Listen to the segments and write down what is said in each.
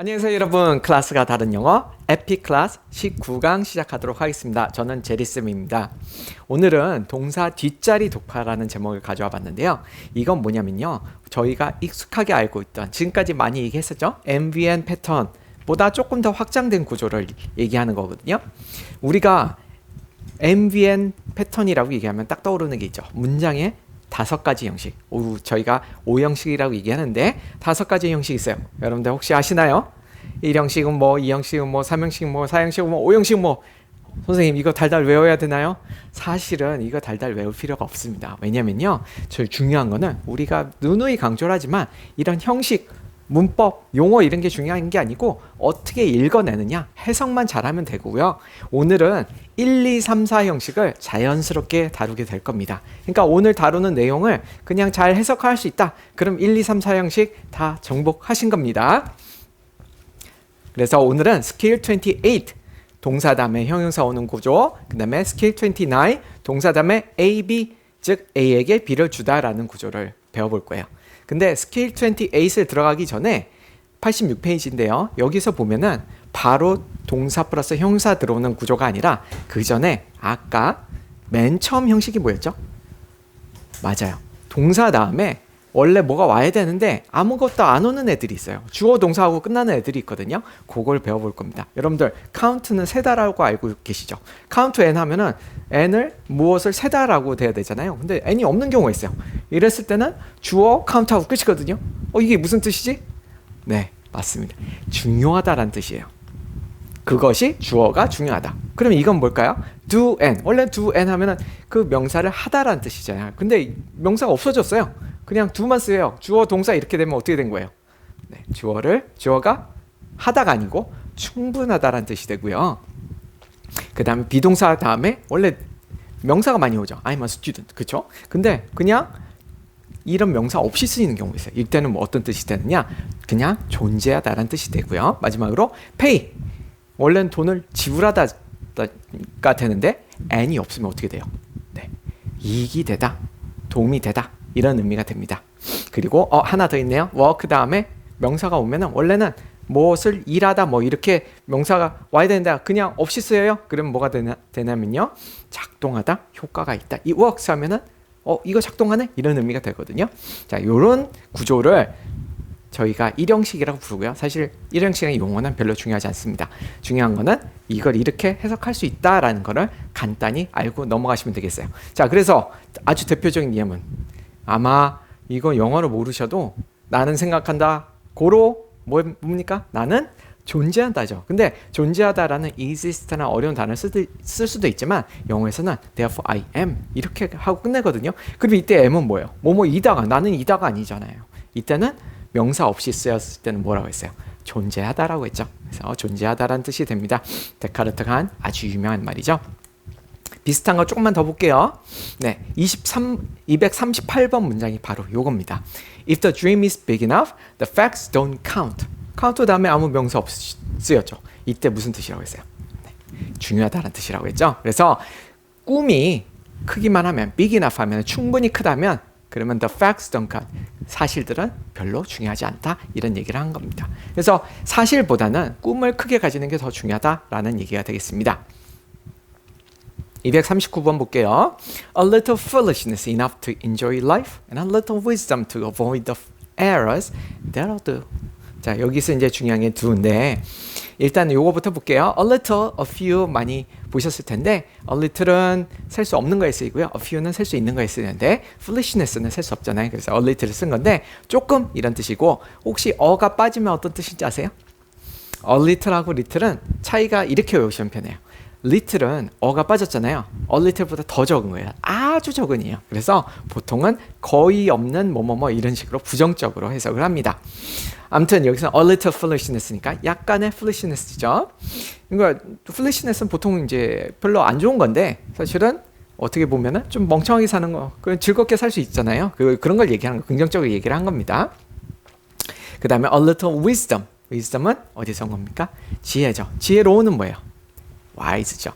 안녕하세요 여러분, 클래스가 다른 영어 에픽 클래스 19강 시작하도록 하겠습니다. 저는 제리쌤입니다. 오늘은 동사 뒷자리 독파라는 제목을 가져와 봤는데요. 이건 뭐냐면요, 저희가 익숙하게 알고 있던, 지금까지 많이 얘기했었죠, MVN 패턴 보다 조금 더 확장된 구조를 얘기하는 거거든요. 우리가 MVN 패턴이라고 얘기하면 딱 떠오르는 게 있죠. 문장에 5가지 형식, 저희가 5형식이라고 얘기하는데 5가지 형식이 있어요. 여러분들 혹시 아시나요? 1형식은 뭐, 2형식은 뭐, 3형식 뭐, 4형식 뭐, 5형식 뭐. 선생님 이거 달달 외워야 되나요? 사실은 이거 달달 외울 필요가 없습니다. 왜냐면요, 제일 중요한 거는 우리가 누누이 강조를 하지만 이런 형식, 문법, 용어 이런 게 중요한 게 아니고 어떻게 읽어내느냐, 해석만 잘하면 되고요. 오늘은 1, 2, 3, 4 형식을 자연스럽게 다루게 될 겁니다. 그러니까 오늘 다루는 내용을 그냥 잘 해석할 수 있다. 그럼 1, 2, 3, 4 형식 다 정복하신 겁니다. 그래서 오늘은 스킬 28 동사 다음에 형용사 오는 구조, 그 다음에 스킬 29 동사 다음에 A, B, 즉 A에게 B를 주다라는 구조를 배워볼 거예요. 근데 스킬 28을 들어가기 전에 86페이지인데요. 여기서 보면은 바로 동사 플러스 형용사 들어오는 구조가 아니라 그 전에 아까 맨 처음 형식이 뭐였죠? 맞아요. 동사 다음에 원래 뭐가 와야 되는데 아무것도 안 오는 애들이 있어요. 주어 동사하고 끝나는 애들이 있거든요. 그걸 배워볼 겁니다. 여러분들 카운트는 세다라고 알고 계시죠? 카운트 n 하면은 n을 무엇을 세다라고 돼야 되잖아요. 근데 n이 없는 경우가 있어요. 이랬을 때는 주어 카운트하고 끝이거든요. 이게 무슨 뜻이지? 네, 맞습니다. 중요하다라는 뜻이에요. 그것이 주어가 중요하다. 그럼 이건 뭘까요? do n. 원래 do n 하면은 그 명사를 하다라는 뜻이잖아요. 근데 명사가 없어졌어요. 그냥 do만 쓰여요. 주어 동사 이렇게 되면 어떻게 된 거예요? 네, 주어가 하다가 아니고 충분하다라는 뜻이 되고요. 그 다음에 비동사 다음에 원래 명사가 많이 오죠. I'm a student. 그쵸? 근데 그냥 이런 명사 없이 쓰이는 경우가 있어요. 이때는 뭐 어떤 뜻이 되느냐? 그냥 존재하다라는 뜻이 되고요. 마지막으로 pay. 원래는 돈을 지불하다가 되는데 n이 없으면 어떻게 돼요? 네, 이익이 되다, 도움이 되다, 이런 의미가 됩니다. 그리고 하나 더 있네요. work 다음에 명사가 오면은 원래는 무엇을 일하다 뭐 이렇게 명사가 와야 되는데 그냥 없이 쓰여요. 그러면 뭐가 되냐면요, 작동하다, 효과가 있다. 이 works 하면은 이거 작동하네, 이런 의미가 되거든요. 자, 이런 구조를 저희가 1형식이라고 부르고요. 사실 1형식의 용어는 별로 중요하지 않습니다. 중요한 거는 이걸 이렇게 해석할 수 있다라는 거를 간단히 알고 넘어가시면 되겠어요. 자, 그래서 아주 대표적인 예문, 아마 이거 영어로 모르셔도 나는 생각한다, 고로 뭡니까? 나는 존재한다죠. 근데 존재하다라는 exist나 어려운 단어를 쓸 수도 있지만 영어에서는 therefore I am 이렇게 하고 끝내거든요. 그럼 이때 am은 뭐예요? 이다가, 나는 이다가 아니잖아요. 이때는 명사 없이 쓰였을 때는 뭐라고 했어요? 존재하다라고 했죠. 그래서 존재하다라는 뜻이 됩니다. 데카르트가 한 아주 유명한 말이죠. 비슷한 거 조금만 더 볼게요. 네, 238번 문장이 바로 요겁니다. If the dream is big enough, the facts don't count. 카운트 다음에 아무 명사 없이 쓰였죠. 이때 무슨 뜻이라고 했어요? 네, 중요하다는 뜻이라고 했죠. 그래서 꿈이 크기만 하면, big enough 하면, 충분히 크다면, 그러면 the facts don't count. 사실들은 별로 중요하지 않다, 이런 얘기를 한 겁니다. 그래서 사실보다는 꿈을 크게 가지는 게 더 중요하다라는 얘기가 되겠습니다. 239번 볼게요. A little foolishness enough to enjoy life and a little wisdom to avoid the errors that'll do. 자, 여기서 이제 중요한 게 do인데, 일단 요거부터 볼게요. A little, a few 많이 보셨을 텐데, a little은 셀 수 없는 거에 쓰이고요. a few는 셀 수 있는 거에 쓰이는데, foolishnes스는 셀 수 없잖아요. 그래서 a little을 쓴 건데, 조금 이런 뜻이고, 혹시 어가 빠지면 어떤 뜻인지 아세요? a little하고 little은 차이가 이렇게 외우시면 편해요. little은 어가 빠졌잖아요. a little보다 더 적은 거예요. 아주 적은이에요. 그래서 보통은 거의 없는 뭐뭐뭐 이런 식으로 부정적으로 해석을 합니다. 아무튼 여기서 a little foolishness니까 약간의 foolishness죠. 그러니까 foolishness는 보통 이제 별로 안 좋은 건데 사실은 어떻게 보면은 좀 멍청하게 사는 거, 즐겁게 살 수 있잖아요. 그런 걸 얘기하는 거, 긍정적으로 얘기를 한 겁니다. 그 다음에 a little wisdom. wisdom은 어디서 온 겁니까? 지혜죠. 지혜로운은 뭐예요? wise죠.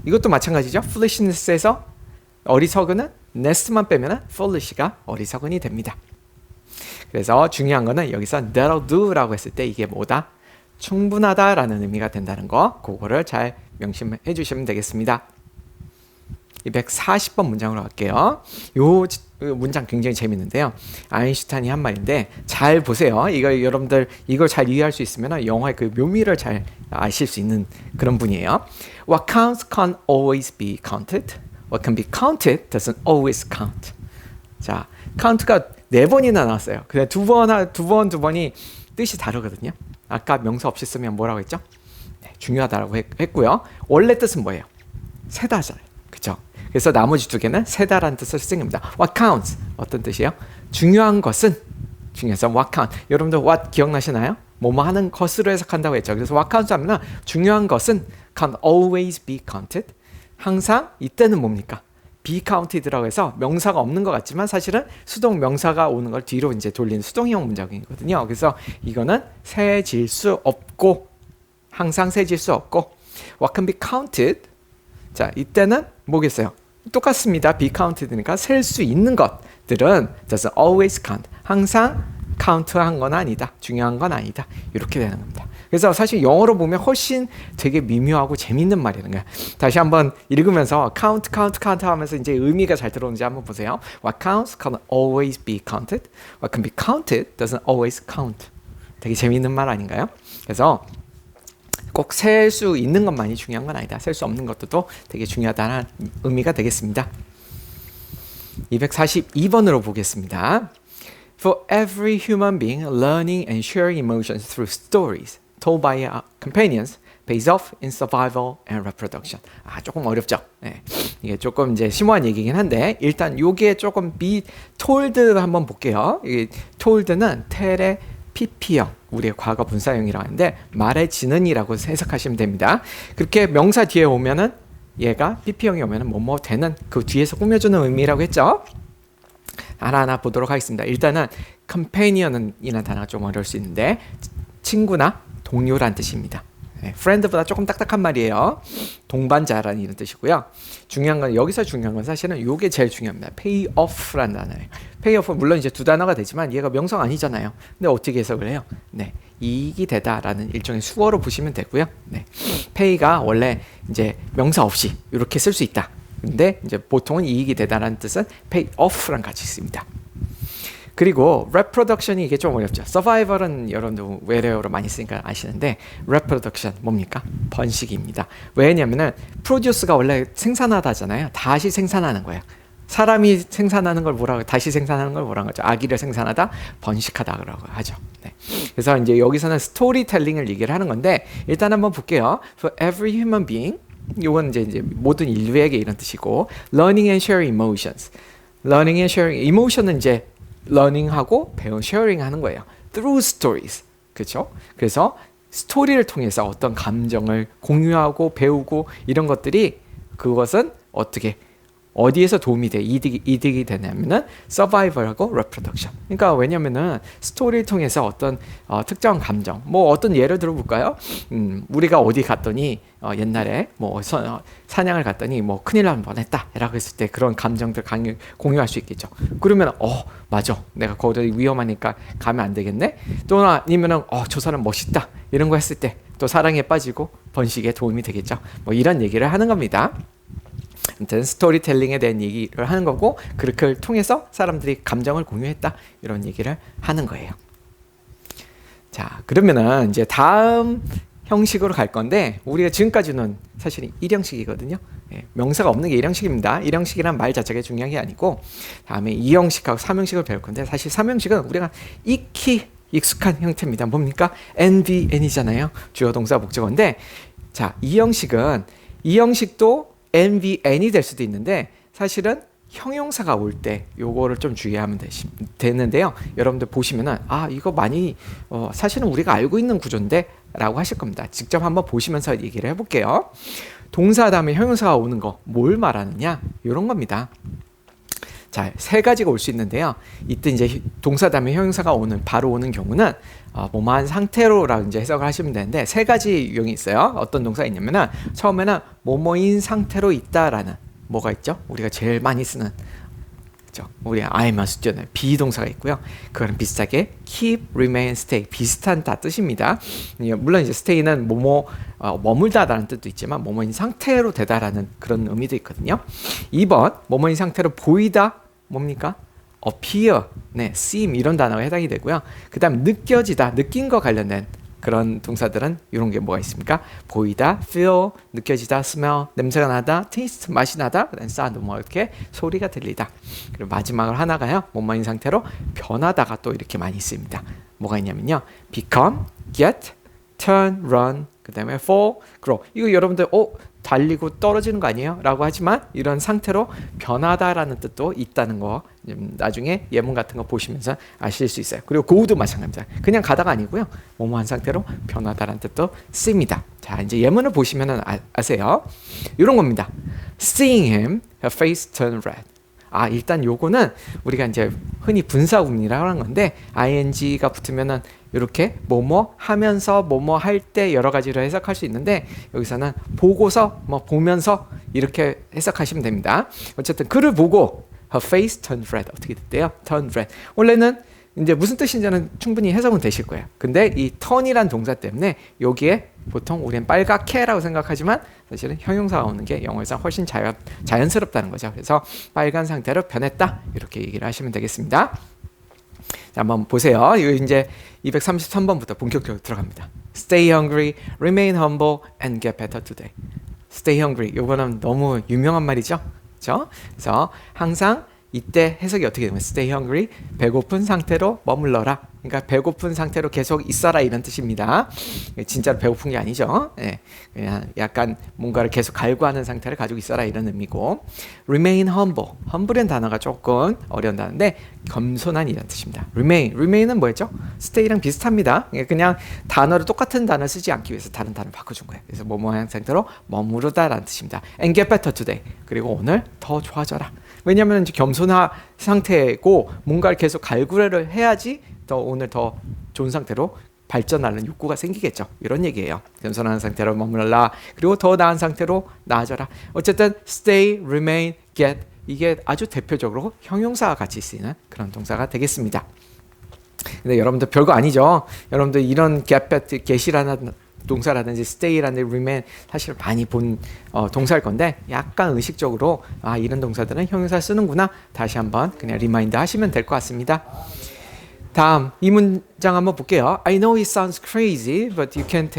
이것도 마찬가지죠. foolishness에서 어리석은은 nest만 빼면은 foolish가 어리석은이 됩니다. 그래서 중요한 거는 여기서 that'll do라고 했을 때 이게 뭐다? 충분하다라는 의미가 된다는 거, 그거를 잘 명심해 주시면 되겠습니다. 240번 문장으로 갈게요. 요 문장 굉장히 재밌는데요. 아인슈타인이 한 말인데 잘 보세요. 이거 여러분들 이걸 잘 이해할 수 있으면 영화의 그 묘미를 잘 아실 수 있는 그런 분이에요. What counts can't always be counted. What can be counted doesn't always count. 자, count가 4번이나 나왔어요. 근데 두 번이 뜻이 다르거든요. 아까 명사 없이 쓰면 뭐라고 했죠? 네, 중요하다라고 했고요. 원래 뜻은 뭐예요? 세다잖아요. 그렇죠? 그래서 나머지 2개는 세다라는 뜻을 쓰입니다. What counts? 어떤 뜻이에요? 중요한 것은 중요해서 what count. 여러분들 what 기억나시나요? 뭐뭐 하는 것으로 해석한다고 했죠. 그래서 what counts 하면 중요한 것은 can't always be counted. 항상 이때는 뭡니까? be counted라고 해서 명사가 없는 것 같지만 사실은 수동 명사가 오는 걸 뒤로 이제 돌리는 수동형 문장이거든요. 그래서 이거는 세질 수 없고 항상 세질 수 없고 what can be counted. 자, 이때는 뭐겠어요? 똑같습니다. be counted니까 셀 수 있는 것들은 doesn't always count. 항상 카운트한 건 아니다. 중요한 건 아니다. 이렇게 되는 겁니다. 그래서 사실 영어로 보면 훨씬 되게 미묘하고 재밌는 말이라는 거예요. 다시 한번 읽으면서 count 하면서 이제 의미가 잘 들어오는지 한번 보세요. What counts can always be counted. What can be counted doesn't always count. 되게 재밌는 말 아닌가요? 그래서 꼭 셀 수 있는 것만이 중요한 건 아니다. 셀 수 없는 것도 되게 중요하다는 의미가 되겠습니다. 242번으로 보겠습니다. For every human being, learning and sharing emotions through stories told by our companions pays off in survival and reproduction. 조금 어렵죠? 네. 이게 조금 이제 심오한 얘기긴 한데 일단 요게 조금 be told 한번 볼게요. 이게 told는 텔의 PP형, 우리의 과거 분사형이라고 하는데 말해지는이라고 해석하시면 됩니다. 그렇게 명사 뒤에 오면은 얘가 PP형이 오면은 뭐뭐 되는 그 뒤에서 꾸며주는 의미라고 했죠. 하나하나 보도록 하겠습니다. 일단은 companion이라는 단어가 좀 어려울 수 있는데 친구나 동료란 뜻입니다. friend보다 조금 딱딱한 말이에요. 동반자라는 이런 뜻이고요. 중요한 건 여기서 중요한 건 사실은 이게 제일 중요합니다. pay off라는 단어예요. pay off 물론 이제 2단어가 되지만 얘가 명사가 아니잖아요. 근데 어떻게 해석을 해요? 네, 이익이 되다라는 일종의 수어로 보시면 되고요. 네, pay가 원래 이제 명사 없이 이렇게 쓸 수 있다. 근데 이제 보통은 이익이 되다라는 뜻은 pay off랑 같이 씁니다. 그리고 reproduction이 이게 좀 어렵죠. survival은 여러분들 외래어로 많이 쓰니까 아시는데 reproduction 뭡니까? 번식입니다. 왜냐면은 produce가 원래 생산하다잖아요. 다시 생산하는 거예요. 사람이 생산하는 걸 뭐라고 다시 생산하는 걸 뭐라고 하죠? 아기를 생산하다, 번식하다라고 하죠. 네. 그래서 이제 여기서는 스토리텔링을 얘기를 하는 건데 일단 한번 볼게요. For every human being 이건 이제 모든 인류에게 이런 뜻이고 learning and sharing emotions. learning and sharing emotion은 이제 learning하고 sharing 하는 거예요. through stories. 그렇죠? 그래서 스토리를 통해서 어떤 감정을 공유하고 배우고 이런 것들이 그것은 어디에서 도움이 돼 이득이 되냐면은 survival하고 reproduction. 그러니까 왜냐면은 스토리를 통해서 어떤 특정한 감정, 뭐 어떤 예를 들어볼까요? 우리가 어디 갔더니 옛날에 뭐 사냥을 갔더니 뭐 큰일 날 뻔했다라고 했을 때 그런 감정들 공유할 수 있겠죠. 그러면 맞아, 내가 거기 위험하니까 가면 안 되겠네. 또 아니면은 저 사람 멋있다 이런 거 했을 때 또 사랑에 빠지고 번식에 도움이 되겠죠. 뭐 이런 얘기를 하는 겁니다. 아무튼 스토리텔링에 대한 얘기를 하는 거고 그렇게 통해서 사람들이 감정을 공유했다 이런 얘기를 하는 거예요. 자, 그러면은 이제 다음 형식으로 갈 건데 우리가 지금까지는 사실 1형식이거든요. 명사가 없는 게 1형식입니다. 1형식이란 말 자체가 중요한 게 아니고 다음에 2형식하고 3형식을 배울 건데 사실 3형식은 우리가 익히 익숙한 형태입니다. 뭡니까? NVN이잖아요. 주어 동사 목적어인데 자, 2형식도 NVN이 될 수도 있는데 사실은 형용사가 올 때 요거를 좀 주의하면 되는데요. 여러분들 보시면은 이거 많이 사실은 우리가 알고 있는 구조인데 라고 하실 겁니다. 직접 한번 보시면서 얘기를 해볼게요. 동사 다음에 형용사가 오는 거 뭘 말하느냐 이런 겁니다. 자, 3가지가 올 수 있는데요. 이때 이제 동사 다음에 형용사가 바로 오는 경우는 뭐뭐한 상태로라고 이제 해석을 하시면 되는데 3가지 유형이 있어요. 어떤 동사가 있냐면은 처음에는 뭐뭐인 상태로 있다라는 뭐가 있죠? 우리가 제일 많이 쓰는 있죠. 우리 I'만 쓰잖아요. 비동사가 있고요. 그거는 비슷하게 keep, remain, stay 비슷한 다 뜻입니다. 물론 이제 stay는 머물다라는 뜻도 있지만 뭐뭐인 상태로 되다라는 그런 의미도 있거든요. 2번 뭐뭐인 상태로 보이다 뭡니까? appear, 네, seem 이런 단어가 해당이 되고요. 그 다음 느껴지다, 느낀 거 관련된 그런 동사들은 이런 게 뭐가 있습니까? 보이다, feel, 느껴지다, smell, 냄새가 나다, taste, 맛이 나다, sound, 뭐 이렇게 소리가 들리다. 그리고 마지막으로 하나가요. 뭐뭐인 상태로 변하다가 또 이렇게 많이 쓰입니다. 뭐가 있냐면요. become, get, turn, run, 그 다음에 fall, grow. 이거 여러분들 달리고 떨어지는 거 아니에요? 라고 하지만 이런 상태로 변하다라는 뜻도 있다는 거 나중에 예문 같은 거 보시면서 아실 수 있어요. 그리고 go도 마찬가지입니다. 그냥 가다가 아니고요. 뭐뭐한 상태로 변하다라는 뜻도 씁니다. 자, 이제 예문을 보시면 아세요. 이런 겁니다. Seeing him, her face turned red. 일단 요거는 우리가 이제 흔히 분사구문이라고 하는 건데 ing가 붙으면은 이렇게 뭐뭐 하면서 뭐뭐 할 때 여러 가지로 해석할 수 있는데 여기서는 보고서 뭐 보면서 이렇게 해석하시면 됩니다. 어쨌든 그를 보고 her face turned red 어떻게 됐대요? turned red. 원래는 이제 무슨 뜻인지는 충분히 해석은 되실 거예요. 근데 이 turn이란 동사 때문에 여기에 보통 우리는 빨갛게라고 생각하지만 사실은 형용사가 오는 게 영어에서 훨씬 자연스럽다는 거죠. 그래서 빨간 상태로 변했다 이렇게 얘기를 하시면 되겠습니다. 자, 한번 보세요. 이거 이제 233번부터 본격적으로 들어갑니다. Stay hungry, remain humble, and get better today. Stay hungry. 이거는 너무 유명한 말이죠. 그렇죠? 그래서 항상 이때 해석이 어떻게 되면 stay hungry, 배고픈 상태로 머물러라. 그러니까 배고픈 상태로 계속 있어라 이런 뜻입니다. 진짜로 배고픈 게 아니죠. 네, 그냥 약간 뭔가를 계속 갈구하는 상태를 가지고 있어라 이런 의미고 remain humble. humble이라는 단어가 조금 어려운 단어인데 겸손한 이런 뜻입니다. remain은 뭐였죠? stay랑 비슷합니다. 그냥 단어를 똑같은 단어 쓰지 않기 위해서 다른 단어를 바꿔준 거예요. 그래서 뭐뭐한 상태로 머무르다라는 뜻입니다. and get better today. 그리고 오늘 더 좋아져라. 왜냐하면 이제 겸손한 상태고 뭔가를 계속 갈구를 해야지 오늘 더 좋은 상태로 발전하는 욕구가 생기겠죠. 이런 얘기예요. 겸손한 상태로 머물라. 그리고 더 나은 상태로 나아져라. 어쨌든 stay, remain, get 이게 아주 대표적으로 형용사와 같이 쓰이는 그런 동사가 되겠습니다. 근데 여러분들 별거 아니죠. 여러분들 이런 get이라는 동사라든지 stay라든지 remain 사실 많이 본 동사일 건데 약간 의식적으로 이런 동사들은 형용사 쓰는구나 다시 한번 그냥 리마인드 하시면 될 것 같습니다. 다음 이 문장 한번 볼게요. I know it sounds crazy, but you can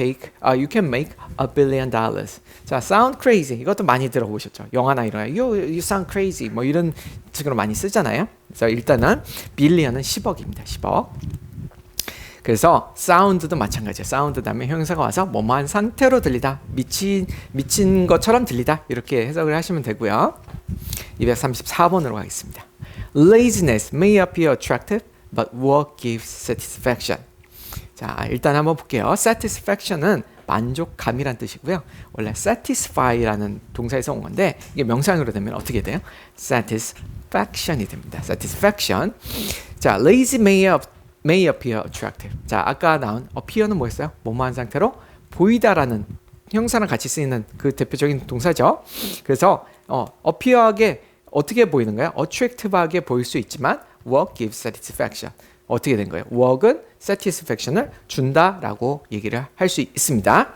make $1 billion. 자, sound crazy 이것도 많이 들어보셨죠? 영화나 이런 you sound crazy 뭐 이런 식으로 많이 쓰잖아요. 그래서 일단은 billion은 10억입니다. 10억. 그래서 sound도 마찬가지예요. sound 다음에 형용사가 와서 뭐뭐한 상태로 들리다, 미친 것처럼 들리다 이렇게 해석을 하시면 되고요. 234번으로 가겠습니다. Laziness may appear attractive, but work gives satisfaction. 자, 일단 한번 볼게요. satisfaction은 만족감이란 뜻이고요. 원래 satisfy라는 동사에서 온 건데 이게 명사형으로 되면 어떻게 돼요? satisfaction이 됩니다. satisfaction. 자, lazy may appear attractive. 자, 아까 나온 appear는 뭐였어요? 뭐뭐한 상태로 보이다라는 형사랑 같이 쓰이는 그 대표적인 동사죠. 그래서 appear하게 어떻게 보이는 거야? attractive하게 보일 수 있지만 work gives satisfaction. 어떻게 된 거예요? work은 satisfaction을 준다라고 얘기를 할 수 있습니다.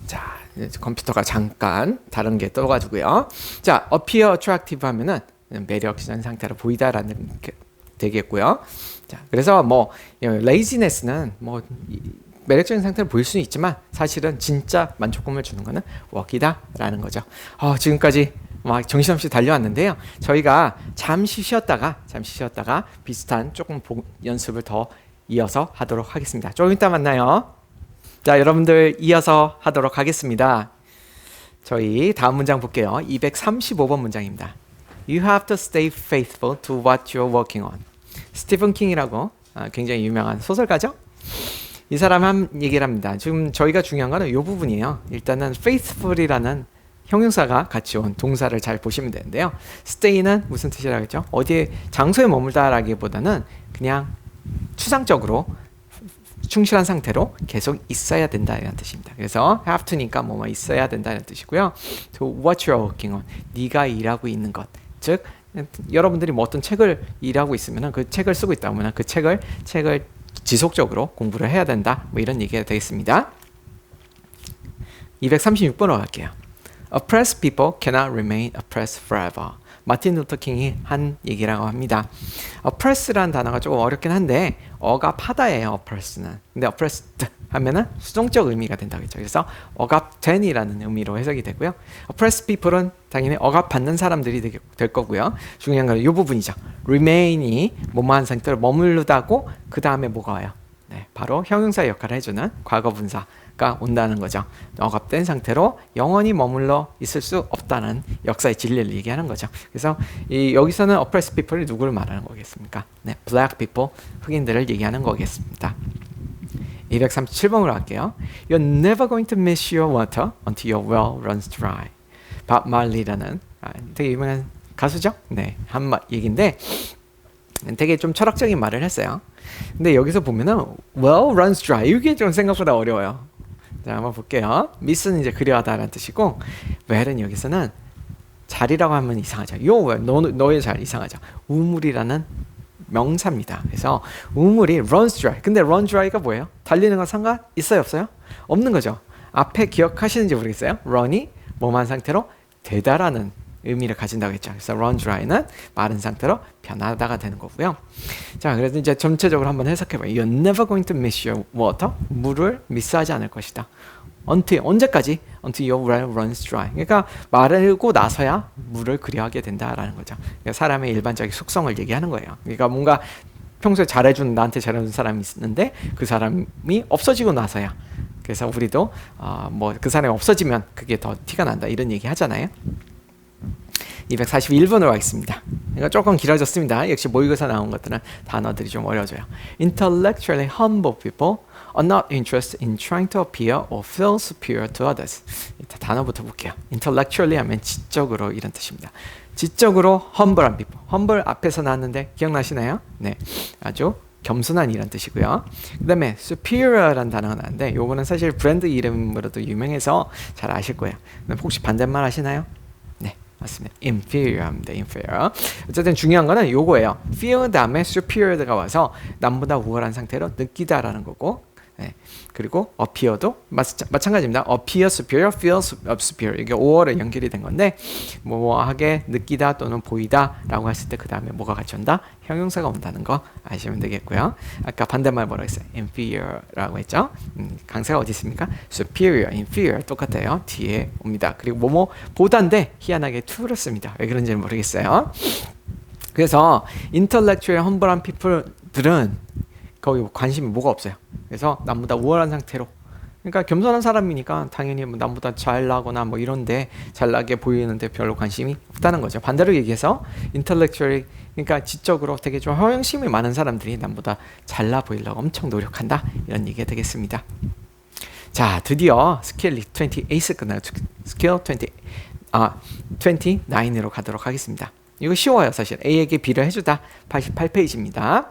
자, 컴퓨터가 잠깐 다른 게 떠가지고요. 자, appear attractive 하면은 매력적인 상태로 보이다라는 게 되겠고요. 자, 그래서 뭐 laziness는 뭐 매력적인 상태로 보일 수는 있지만 사실은 진짜 만족감을 주는 거는 work이다라는 거죠. 지금까지 막 정신없이 달려왔는데요. 저희가 잠시 쉬었다가 비슷한 조금 연습을 더 이어서 하도록 하겠습니다. 조금 이따 만나요. 자, 여러분들 이어서 하도록 하겠습니다. 저희 다음 문장 볼게요. 235번 문장입니다. You have to stay faithful to what you're working on. 스티븐 킹이라고 굉장히 유명한 소설가죠. 이 사람 한 얘기를 합니다. 지금 저희가 중요한 거는 이 부분이에요. 일단은 faithful이라는 형용사가 같이 온 동사를 잘 보시면 되는데요. stay는 무슨 뜻이라고 했죠? 어디에 장소에 머물다라기보다는 그냥 추상적으로 충실한 상태로 계속 있어야 된다 이런 뜻입니다. 그래서 have to니까 뭐뭐 있어야 된다는 뜻이고요. to what you're working on, 네가 일하고 있는 것, 즉 여러분들이 뭐 어떤 책을 일하고 있으면 그 책을 쓰고 있다면 그 책을 지속적으로 공부를 해야 된다. 뭐 이런 얘기가 되겠습니다. 236번으로 갈게요. Oppressed people cannot remain oppressed forever. 마틴 루터 킹이 한 얘기라고 합니다. oppress라는 단어가 조금 어렵긴 한데 억압하다예요. oppress는. 근데 oppressed 하면은 수동적 의미가 된다겠죠. 그래서 억압된이라는 의미로 해석이 되고요. oppressed people은 당연히 억압받는 사람들이 될 거고요. 중요한 건 이 부분이죠. remain이 뭐뭐한 상태로 머무르다고 그 다음에 뭐가 와요? 네, 바로 형용사 역할을 해주는 과거분사가 온다는 거죠. 억압된 상태로 영원히 머물러 있을 수 없다는 역사의 진리를 얘기하는 거죠. 그래서 여기서는 oppressed people이 누구를 말하는 거겠습니까? 네, black people, 흑인들을 얘기하는 거겠습니다. 237번으로 할게요. You're never going to miss your water until your well runs dry. 밥 말리라는 되게 유명한 가수죠? 네, 한 얘기인데 되게 좀 철학적인 말을 했어요. 근데 여기서 보면은 well runs dry 이게 좀 생각보다 어려워요. 자, 한번 볼게요. miss는 이제 그리하다라는 뜻이고 well은 여기서는 자리라고 하면 이상하죠. your well, 너의 잘 이상하죠. 우물이라는 명사입니다. 그래서 우물이 runs dry. 근데 run dry가 뭐예요? 달리는 건 상관 있어요, 없어요? 없는 거죠. 앞에 기억하시는지 모르겠어요. run이 뭐만 상태로 되다라는 의미를 가진다고 했죠. 그래서 run dry는 마른 상태로 변하다가 되는 거고요. 자, 그래서 이제 전체적으로 한번 해석해봐요. You're never going to miss your water. 물을 미스하지 않을 것이다. until 언제까지? Until your well runs dry. 그러니까 마르고 나서야 물을 그리워하게 된다라는 거죠. 그러니까 사람의 일반적인 속성을 얘기하는 거예요. 그러니까 뭔가 평소에 잘해준 나한테 잘해준 사람이 있는데 그 사람이 없어지고 나서야. 그래서 우리도 뭐 그 사람이 없어지면 그게 더 티가 난다 이런 얘기 하잖아요. 241번으로 하겠습니다. 이거 조금 길어졌습니다. 역시 모의고사 나온 것들은 단어들이 좀 어려워져요. Intellectually humble people are not interested in trying to appear or feel superior to others. 일단 단어부터 볼게요. Intellectually 하면 지적으로 이런 뜻입니다. 지적으로 humble한 people. humble 앞에서 나왔는데 기억나시나요? 네, 아주 겸손한 이란 뜻이고요. 그 다음에 superior라는 단어가 나왔는데 요거는 사실 브랜드 이름으로도 유명해서 잘 아실 거예요. 혹시 반대말 하시나요? 네, 맞습니다. inferior입니다. inferior. 어쨌든 중요한 거는 요거예요. feel 다음에 superior가 와서 남보다 우월한 상태로 느끼다라는 거고, 네. 그리고 appear도 마찬가지입니다. appear superior, feel superior 이게 5월에 연결이 된 건데 뭐하게 느끼다 또는 보이다라고 했을 때 그 다음에 뭐가 같이 온다? 형용사가 온다는 거 아시면 되겠고요. 아까 반대말 뭐라고 했어요? inferior라고 했죠. 강세가 어디 있습니까? superior, inferior 똑같아요. 뒤에 옵니다. 그리고 뭐뭐 보다인데 희한하게 to를 씁니다. 왜 그런지는 모르겠어요. 그래서 intellectual humble한 people들은 거기 관심이 뭐가 없어요. 그래서 남보다 우월한 상태로, 그러니까 겸손한 사람이니까 당연히 뭐 남보다 잘나거나 뭐 이런데 잘나게 보이는데 별로 관심이 없다는 거죠. 반대로 얘기해서 intellectually, 그러니까 지적으로 되게 좀 허영심이 많은 사람들이 남보다 잘나 보이려고 엄청 노력한다 이런 얘기가 되겠습니다. 자, 드디어 스킬 28 끝나요. 스킬 29으로 가도록 하겠습니다. 이거 쉬워요. 사실 A에게 B를 해주다 88페이지입니다.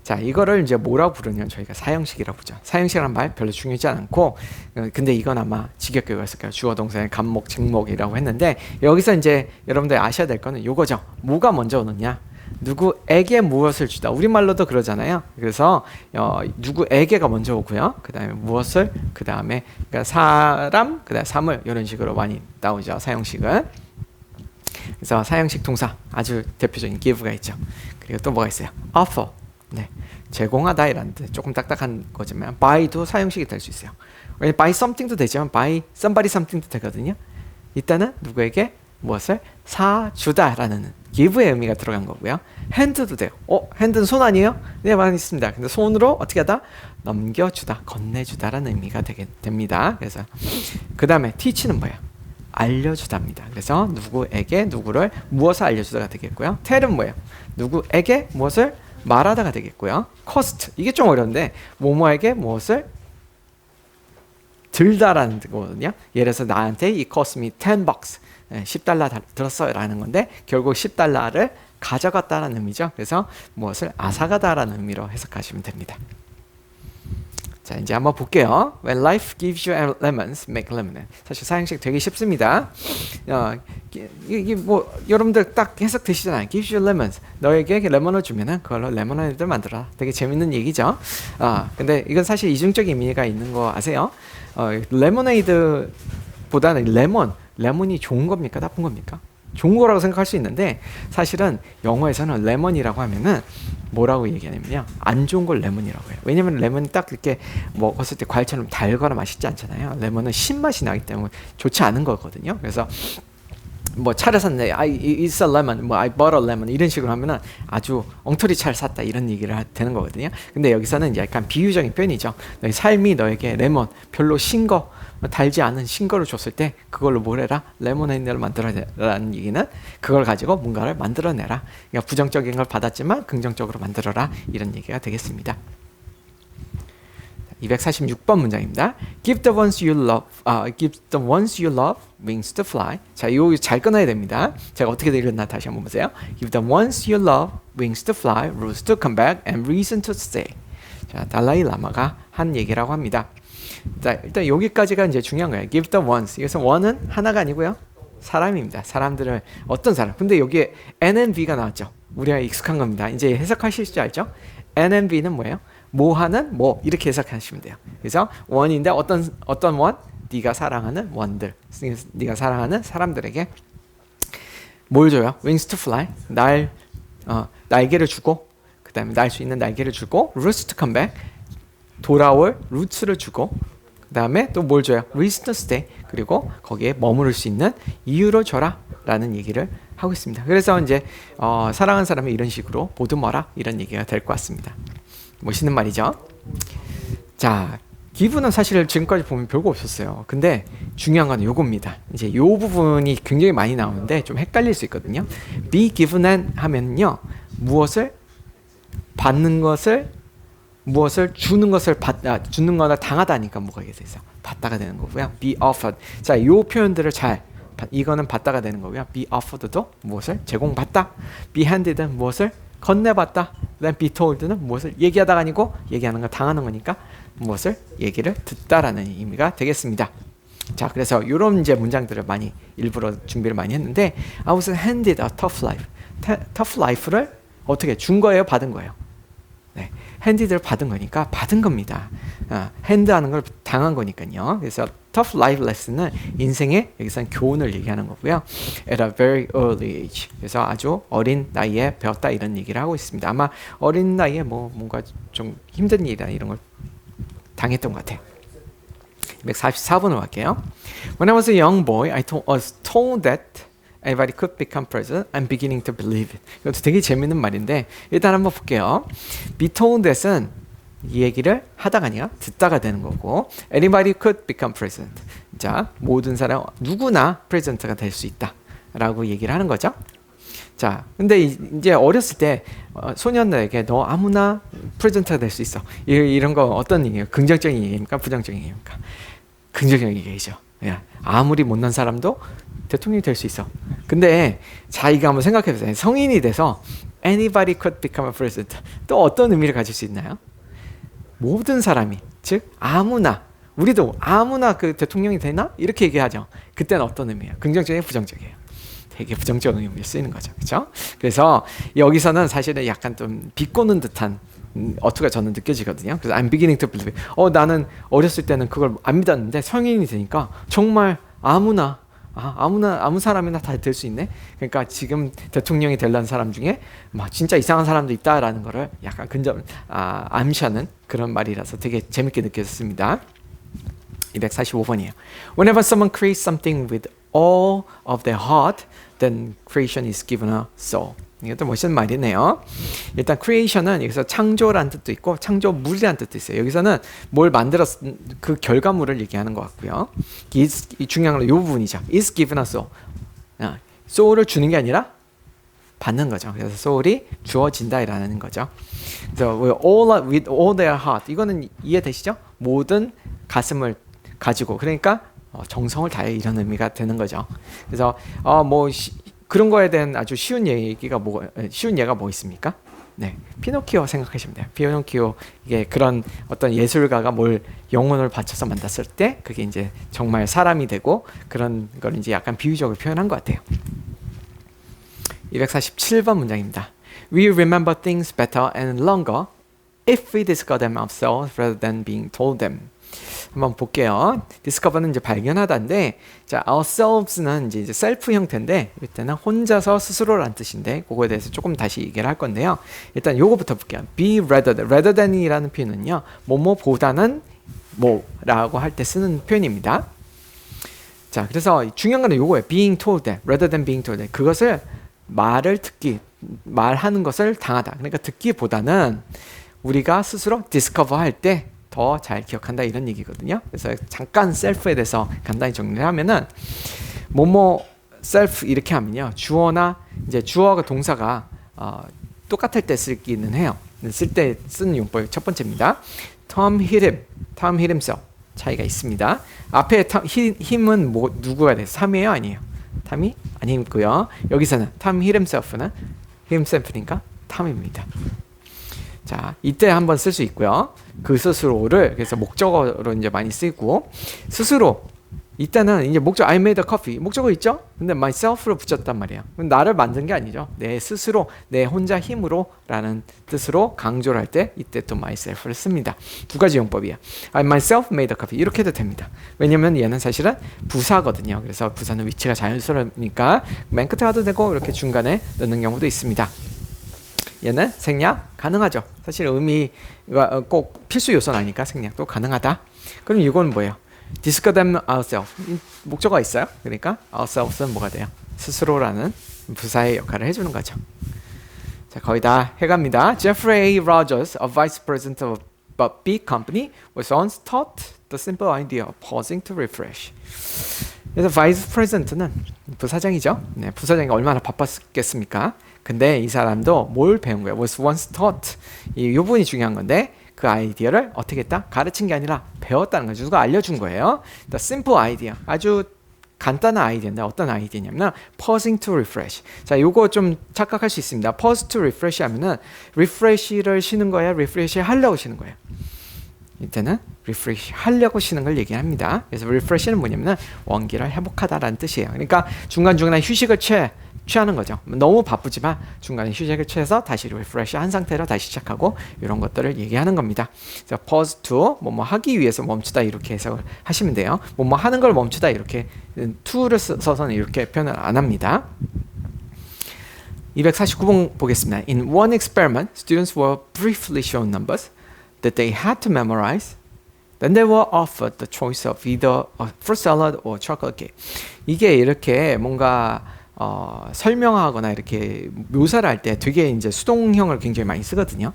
자, 이거를 이제 뭐라고 부르냐면 저희가 사형식이라고 부르죠. 사형식이라는 말 별로 중요하지 않고, 근데 이건 아마 직역교육이었을 거예요. 주어 동사의 간목, 직목이라고 했는데 여기서 이제 여러분들이 아셔야 될 거는 요거죠. 뭐가 먼저 오느냐? 누구에게 무엇을 주다. 우리말로도 그러잖아요. 그래서 누구에게가 먼저 오고요. 그 다음에 무엇을, 그 다음에 그러니까 사람, 그 다음에 사물 이런 식으로 많이 나오죠. 사형식은. 그래서 사형식 동사 아주 대표적인 give가 있죠. 그리고 또 뭐가 있어요? offer. 네, 제공하다 이라는 뜻. 조금 딱딱한 거지만 buy도 사형식이 될 수 있어요. buy something도 되지만 buy somebody something도 되거든요. 일단은 누구에게 무엇을 사주다라는 give의 의미가 들어간 거고요. hand도 돼요. hand는 손 아니에요? 네, 많이 있습니다. 근데 손으로 어떻게 하다? 넘겨주다, 건네주다라는 의미가 됩니다. 그래서 그 다음에 teach는 뭐예요? 알려주다입니다. 그래서 누구에게 누구를 무엇을 알려주다가 되겠고요. tell은 뭐예요? 누구에게 무엇을 말하다가 되겠고요. cost, 이게 좀 어려운데 뭐뭐에게 무엇을 들다라는 거거든요. 예를 들어서 나한테 이 cost me $10, 10달러 들었어요 라는 건데 결국 10달러를 가져갔다라는 의미죠. 그래서 무엇을 앗아가다라는 의미로 해석하시면 됩니다. 자, 이제 한번 볼게요. When life gives you lemons, make lemonade. 사실 사용식 되게 쉽습니다. 이게 뭐 여러분들 딱 해석 되시잖아요. Gives you lemons. 너에게 레몬을 주면은 그걸로 레모네이드를 만들어라. 되게 재밌는 얘기죠. 근데 이건 사실 이중적 의미가 있는 거 아세요? 레모네이드보다는 레몬이 좋은 겁니까? 나쁜 겁니까? 좋은 거라고 생각할 수 있는데 사실은 영어에서는 레몬이라고 하면은 뭐라고 얘기하냐면요, 안 좋은 걸 레몬이라고 해요. 왜냐면 레몬이 딱 이렇게 먹었을 때 과일처럼 달거나 맛있지 않잖아요. 레몬은 신맛이 나기 때문에 좋지 않은 거거든요. 그래서 뭐 차를 샀네, it's a lemon, I bought a lemon 이런 식으로 하면은 아주 엉터리 차를 샀다 이런 얘기를 되는 거거든요. 근데 여기서는 약간 비유적인 표현이죠. 너의 삶이 너에게 레몬, 별로 신거, 달지 않은 신거를 줬을 때 그걸로 뭘 해라? 레모네이드를 만들어내라는 얘기는 그걸 가지고 뭔가를 만들어내라. 그러니까 부정적인 걸 받았지만 긍정적으로 만들어라 이런 얘기가 되겠습니다. 246번 문장입니다. Give the ones you love wings to fly. 자, 이거 잘 끊어야 됩니다. 제가 어떻게 읽었나 다시 한번 보세요. Give the ones you love wings to fly, rules to come back, and reason to stay. 자, 달라이 라마가 한 얘기라고 합니다. 자, 일단 여기까지가 이제 중요한 거예요. Give the ones. 여기서 one은 하나가 아니고요, 사람입니다. 사람들을 어떤 사람. 근데 여기에 N and B가 나왔죠. 우리가 익숙한 겁니다. 이제 해석하실 줄 알죠? N and B는 뭐예요? 뭐 하는 뭐 이렇게 해석하시면 돼요. 그래서 원인데 어떤 원? 네가 사랑하는 원들, 네가 사랑하는 사람들에게 뭘 줘요? Wings to fly, 날개를 주고, 그 다음에 날 수 있는 날개를 주고, roots to come back, 돌아올 루츠를 주고, 그 다음에 또 뭘 줘요? reason to stay, 그리고 거기에 머무를 수 있는 이유를 줘라 라는 얘기를 하고 있습니다. 그래서 이제 사랑하는 사람이 이런 식으로 보듬어라 이런 얘기가 될 것 같습니다. 멋있는 말이죠. 자, give는 사실 지금까지 보면 별거 없었어요. 근데 중요한 건 요겁니다. 이제 요 부분이 굉장히 많이 나오는데 좀 헷갈릴 수 있거든요. be given an 하면요, 무엇을 받는 것을, 무엇을 주는 것을 주는 거나 당하다니까 뭐가 되게 돼서 받다가 되는 거고요. be offered. 자, 요 표현들을 이거는 받다가 되는 거고요. be offered도 무엇을 제공받다. be handed는 무엇을 건네받다. then be told는 무엇을 얘기하다가 아니고 얘기하는 거 당하는 거니까 무엇을 얘기를 듣다라는 의미가 되겠습니다. 자, 그래서 이런 이제 문장들을 많이 일부러 준비를 많이 했는데, I was handed a tough life. tough life를 어떻게 준 거예요? 받은 거예요? 네, handed를 받은 거니까 받은 겁니다. hand하는 걸 당한 거니까요. 그래서 tough life lesson은 인생의 여기서는 교훈을 얘기하는 거고요. At a very early age. 그래서 아주 어린 나이에 배웠다 이런 얘기를 하고 있습니다. 아마 어린 나이에 뭔가 좀 힘든 일이나 이런 걸 당했던 것 같아요. 244번으로 갈게요. When I was a young boy, I was told that anybody could become president. I'm beginning to believe it. 이것도 되게 재밌는 말인데 일단 한번 볼게요. Be told that은 이 얘기를 하다가 아니라 듣다가 되는 거고, anybody could become president. 자, 모든 사람 누구나 프레지던트가 될 수 있다라고 얘기를 하는 거죠. 자, 근데 이제 어렸을 때 소년들에게 너 아무나 프레지던트가 될 수 있어. 이런 거 어떤 얘기예요? 긍정적인 얘기입니까? 부정적인 얘기입니까? 긍정적인 얘기죠. 아무리 못난 사람도 대통령이 될 수 있어. 근데 자, 이거 한번 생각해 보세요. 성인이 돼서 anybody could become a president. 또 어떤 의미를 가질 수 있나요? 모든 사람이, 즉 아무나, 우리도 아무나 그 대통령이 되나? 이렇게 얘기하죠. 그때는 어떤 의미예요? 긍정적이에요? 부정적이에요? 되게 부정적인 의미로 쓰이는 거죠. 그렇죠? 그래서 여기서는 사실은 약간 좀 비꼬는 듯한 어투가 저는 느껴지거든요. 그래서 I'm beginning to believe. 나는 어렸을 때는 그걸 안 믿었는데 성인이 되니까 정말 아무 사람이나 다 될 수 있네. 그러니까 지금 대통령이 되려는 사람 중에 막 진짜 이상한 사람도 있다라는 거를 약간 암시하는 그런 말이라서 되게 재밌게 느껴졌습니다. 245번이에요. Whenever someone creates something with all of their heart, then creation is given a soul. 이것도 멋있는 말이네요. 일단 creation은 여기서 창조라는 뜻도 있고 창조물이라는 뜻도 있어요. 여기서는 뭘 만들었, 그 결과물을 얘기하는 것 같고요. 이 중요한 건 이 부분이죠. is given a soul. soul을 주는 게 아니라 받는 거죠. 그래서 soul이 주어진다라는 거죠. 그래서 with all their heart. 이거는 이해되시죠? 모든 가슴을 가지고, 그러니까 정성을 다해 이런 의미가 되는 거죠. 그래서 그런 거에 대한 아주 쉬운 예가 뭐 있습니까? 네, 피노키오 생각하시면 돼요. 피노키오 이게 그런 어떤 예술가가 뭘 영혼을 바쳐서 만났을 때 그게 이제 정말 사람이 되고 그런 걸 이제 약간 비유적으로 표현한 것 같아요. 247번 문장입니다. We remember things better and longer if we discover them ourselves rather than being told them. 한번 볼게요. discover는 이제 발견하다인데, 자, ourselves는 이제 self 형태인데, 이때는 혼자서 스스로라는 뜻인데, 그거에 대해서 조금 다시 얘기를 할 건데요. 일단 요거부터 볼게요. be rather than이라는 표현은요, 뭐뭐보다는 뭐라고 할 때 쓰는 표현입니다. 자, 그래서 중요한 건 요거예요. being told that, rather than being told that. 그것을 말하는 것을 당하다. 그러니까 듣기보다는 우리가 스스로 discover 할 때 더 잘 기억한다 이런 얘기거든요. 그래서 잠깐 셀프에 대해서 간단히 정리를 하면은 뭐뭐 셀프 이렇게 하면요. 주어나 이제 주어가 동사가 똑같을 때 쓰기는 해요. 쓸 때 쓰는 용법 첫 번째입니다. Tom hit himself. 차이가 있습니다. 앞에 him은 누구가 돼요? 3이에요? 아니에요? 탐이 아니고요. 여기서는 Tom hit himself니까 탐입니다. 자, 이때 한번 쓸 수 있고요. 그 스스로를 그래서 목적어로 이제 많이 쓰고 스스로 이때는 이제 목적 I made a coffee 목적어 있죠? 근데 myself로 붙였단 말이에요. 나를 만든 게 아니죠. 내 스스로 내 혼자 힘으로라는 뜻으로 강조를 할 때 이때 또 myself를 씁니다. 두 가지 용법이에요. I myself made a coffee 이렇게 해도 됩니다. 왜냐면 얘는 사실은 부사거든요. 그래서 부사는 위치가 자연스러우니까 맨 끝에 가도 되고 이렇게 중간에 넣는 경우도 있습니다. 얘는 생략 가능하죠. 사실 의미가 꼭 필수 요소는 아니니까 생략도 가능하다. 그럼 이건 뭐예요? discover them ourselves. 목적어가 있어요. 그러니까 ourselves는 뭐가 돼요? 스스로라는 부사의 역할을 해주는 거죠. 자, 거의 다 해갑니다. Jeffrey A. Rogers, a vice president of a big company, was once taught the simple idea of pausing to refresh. 그래서 vice president는 부사장이죠. 네, 부사장이 얼마나 바빴겠습니까? 근데 이 사람도 뭘 배운 거예요? was once taught. 이 부분이 중요한 건데 그 아이디어를 어떻게 했다? 가르친 게 아니라 배웠다는 거죠. 누가 알려준 거예요. The simple idea. 아주 간단한 아이디어인데 어떤 아이디어냐면 pausing to refresh. 자, 요거 좀 착각할 수 있습니다. pause to refresh 하면은 refresh를 쉬는 거야? refresh 하려고 쉬는 거예요? 이때는 refresh 하려고 쉬는 걸 얘기합니다. 그래서 refresh는 뭐냐면 원기를 회복하다라는 뜻이에요. 그러니까 중간중간에 휴식을 취하는 거죠. 너무 바쁘지만 중간에 휴식을 취해서 다시 리프레시 한 상태로 다시 시작하고 이런 것들을 얘기하는 겁니다. 그래서 pause to 뭐뭐 하기 위해서 멈추다 이렇게 해석을 하시면 돼요. 뭐뭐 하는 걸 멈추다 이렇게 to를 써서는 이렇게 표현을 안 합니다. 249번 보겠습니다. In one experiment, students were briefly shown numbers that they had to memorize. Then they were offered the choice of either a fruit salad or chocolate cake. 이게 이렇게 뭔가 설명하거나 이렇게 묘사를 할 때 되게 이제 수동형을 굉장히 많이 쓰거든요.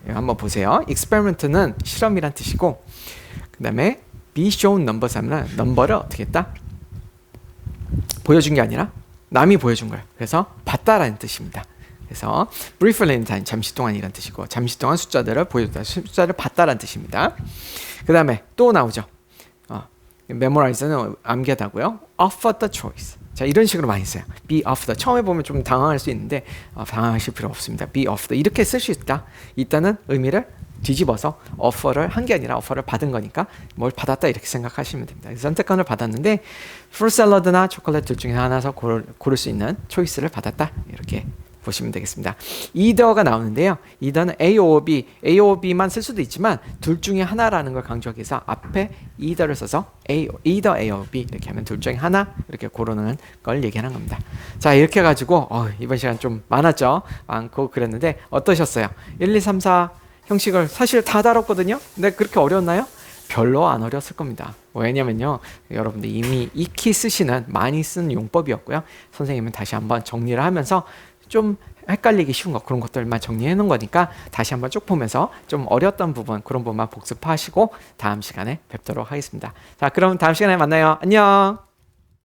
한번 보세요. experiment는 실험이란 뜻이고, 그 다음에 be shown numbers 하면 넘버를 어떻게 했다? 보여준 게 아니라 남이 보여준 거예요. 그래서 봤다라는 뜻입니다. 그래서 briefly 잠시 동안이란 뜻이고, 잠시 동안 숫자들을 보여줬다, 숫자를 봤다라는 뜻입니다. 그 다음에 또 나오죠. memorize는 암기하다고요. offer the choice. 자, 이런 식으로 많이 써요. be offered. 처음에 보면 좀 당황할 수 있는데 당황하실 필요 없습니다. be offered. 이렇게 쓸 수 있다. 일단은 의미를 뒤집어서 offer를 한 게 아니라 offer를 받은 거니까 뭘 받았다 이렇게 생각하시면 됩니다. 선택권을 받았는데 fruit salad나 초콜릿 둘 중에 하나서 고를 수 있는 초이스를 받았다. 이렇게 보시면 되겠습니다. either가 나오는데요. either는 A or B, A or B만 쓸 수도 있지만 둘 중에 하나라는 걸 강조하기 위해서 앞에 either를 써서 either A or B 이렇게 하면 둘 중에 하나 이렇게 고르는 걸 얘기하는 겁니다. 자, 이렇게 해가지고 이번 시간 좀 많고 그랬는데 어떠셨어요? 1, 2, 3, 4 형식을 사실 다 다뤘거든요. 근데 그렇게 어려웠나요? 별로 안 어려웠을 겁니다. 왜냐면요, 여러분들 이미 익히 쓰시는 많이 쓰는 용법이었고요. 선생님은 다시 한번 정리를 하면서 좀 헷갈리기 쉬운 거 그런 것들만 정리해 놓은 거니까 다시 한번 쭉 보면서 좀 어려웠던 부분 그런 부분만 복습하시고 다음 시간에 뵙도록 하겠습니다. 자, 그럼 다음 시간에 만나요. 안녕.